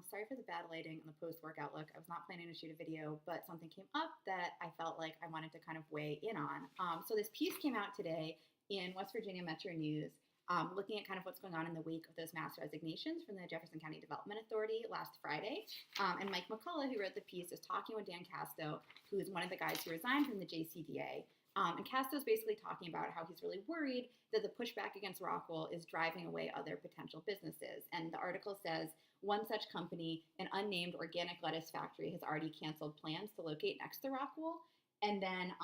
Sorry for the bad lighting and the post-workout look. I was not planning to shoot a video, but something came up that I felt like I wanted to kind of weigh in on. So this piece came out today in West Virginia Metro News, looking at kind of what's going on in the wake of those mass resignations from the Jefferson County Development Authority last Friday. And Mike McCullough, who wrote the piece, is talking with Dan Casto, who is one of the guys who resigned from the JCDA. And Casto's basically talking about how he's really worried that the pushback against Rockwell is driving away other potential businesses. And the article says, one such company, an unnamed organic lettuce factory, has already canceled plans to locate next to Rockwell. And then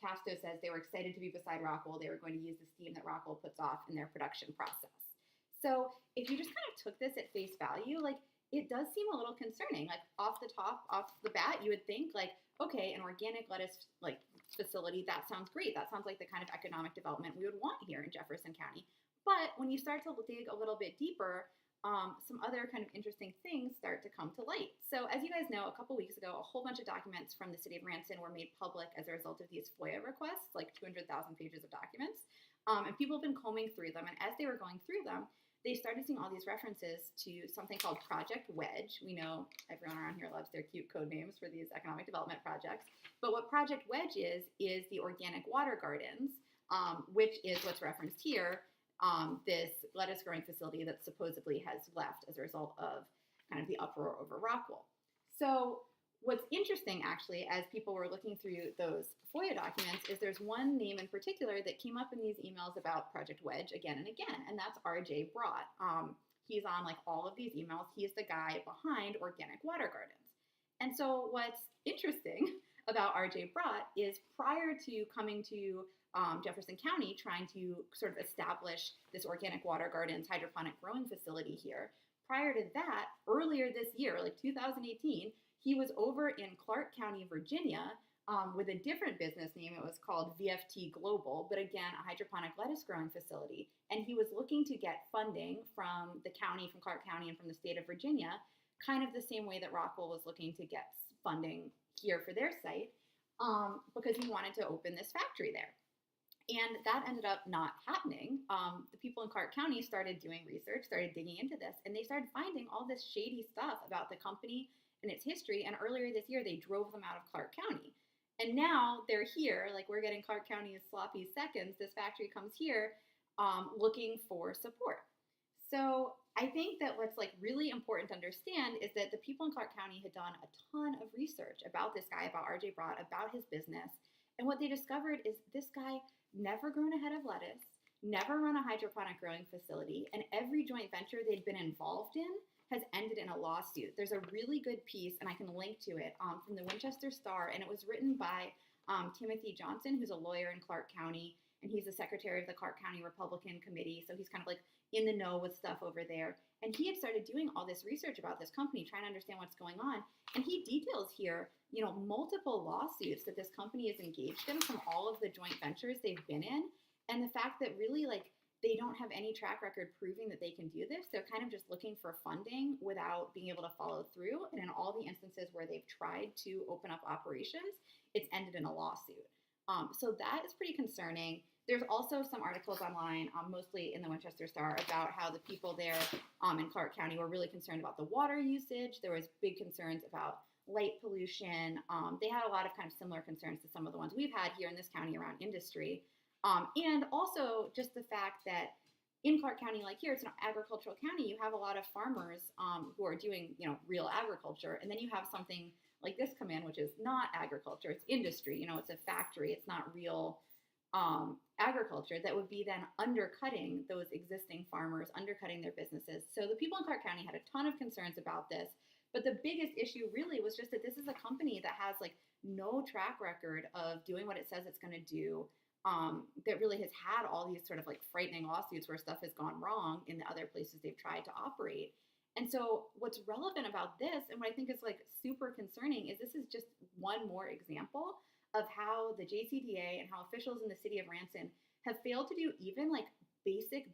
Casto says they were excited to be beside Rockwell. They were going to use the steam that Rockwell puts off in their production process. So if you just kind of took this at face value, like, it does seem a little concerning. Like, off the bat, you would think, like, okay, an organic lettuce like facility, that sounds great. That sounds like the kind of economic development we would want here in Jefferson County. But when you start to dig a little bit deeper, some other kind of interesting things start to come to light. So as you guys know, a couple weeks ago, a whole bunch of documents from the city of Ranson were made public as a result of these FOIA requests, like 200,000 pages of documents. And people have been combing through them. And as they were going through them, they started seeing all these references to something called Project Wedge. We know everyone around here loves their cute code names for these economic development projects. But what Project Wedge is the organic water gardens, which is what's referenced here, this lettuce growing facility that supposedly has left as a result of kind of the uproar over Rockwell. So what's interesting, actually, as people were looking through those FOIA documents, is there's one name in particular that came up in these emails about Project Wedge again and again, and that's R.J. Brott. He's on like all of these emails. He's the guy behind Organic Water Gardens. And so what's interesting about R.J. Brott is prior to coming to Jefferson County, trying to sort of establish this Organic Water Gardens hydroponic growing facility here, prior to that, earlier this year, like 2018, he was over in Clark County, Virginia, with a different business name. It was called VFT Global, but again, a hydroponic lettuce growing facility. And he was looking to get funding from the county, from Clark County, and from the state of Virginia, kind of the same way that Rockwell was looking to get funding here for their site, because he wanted to open this factory there. And that ended up not happening. The people in Clark County started doing research, started digging into this, and they started finding all this shady stuff about the company and its history. And earlier this year, they drove them out of Clark County. And now they're here, like, we're getting Clark County's sloppy seconds. This factory comes here looking for support. So I think that what's like really important to understand is that the people in Clark County had done a ton of research about this guy, about R.J. Brott, about his business. And what they discovered is this guy never grown a head of lettuce, never run a hydroponic growing facility, and every joint venture they'd been involved in has ended in a lawsuit. There's a really good piece, and I can link to it, from the Winchester Star, and it was written by Timothy Johnson, who's a lawyer in Clark County, and he's the secretary of the Clark County Republican Committee, so he's kind of like in the know with stuff over there. And he had started doing all this research about this company, trying to understand what's going on, and he details here, you know, multiple lawsuits that this company is engaged in from all of the joint ventures they've been in, and the fact that really, like, they don't have any track record proving that they can do this. They're kind of just looking for funding without being able to follow through. And in all the instances where they've tried to open up operations, it's ended in a lawsuit. So that is pretty concerning. There's also some articles online, mostly in the Winchester Star, about how the people there in Clark County were really concerned about the water usage. There was big concerns about light pollution. They had a lot of kind of similar concerns to some of the ones we've had here in this county around industry. And also just the fact that in Clark County, like here, it's an agricultural county. You have a lot of farmers who are doing, you know, real agriculture. And then you have something like this come in, which is not agriculture. It's industry. You know, it's a factory. It's not real agriculture that would be then undercutting those existing farmers, undercutting their businesses. So the people in Clark County had a ton of concerns about this. But the biggest issue really was just that this is a company that has like no track record of doing what it says it's going to do. That really has had all these sort of like frightening lawsuits where stuff has gone wrong in the other places they've tried to operate. And so what's relevant about this, and what I think is like super concerning, is this is just one more example of how the JCDA and how officials in the city of Ranson have failed to do even like basic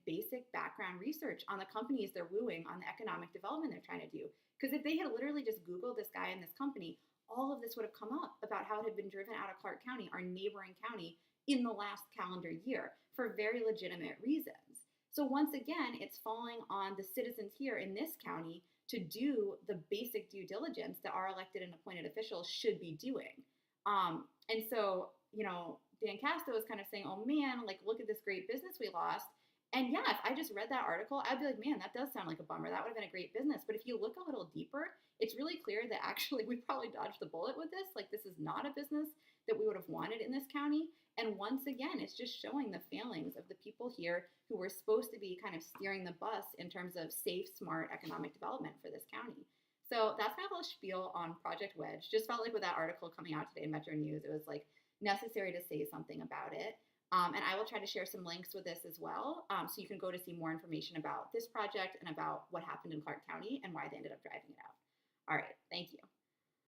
background research on the companies they're wooing, on the economic development they're trying to do. Because if they had literally just Googled this guy and this company, all of this would have come up about how it had been driven out of Clark County, our neighboring county, in the last calendar year for very legitimate reasons. So once again, it's falling on the citizens here in this county to do the basic due diligence that our elected and appointed officials should be doing. And so, Dan Casto was kind of saying, oh man, like, look at this great business we lost. And yeah, if I just read that article, I'd be like, man, that does sound like a bummer. That would have been a great business. But if you look a little deeper, it's really clear that actually we probably dodged the bullet with this. Like, this is not a business that we would have wanted in this county. And once again, it's just showing the failings of the people here who were supposed to be kind of steering the bus in terms of safe, smart economic development for this county. So that's my little spiel on Project Wedge. Just felt like with that article coming out today in Metro News, it was like necessary to say something about it. And I will try to share some links with this as well. So you can go to see more information about this project and about what happened in Clark County and why they ended up driving it out. All right. Thank you.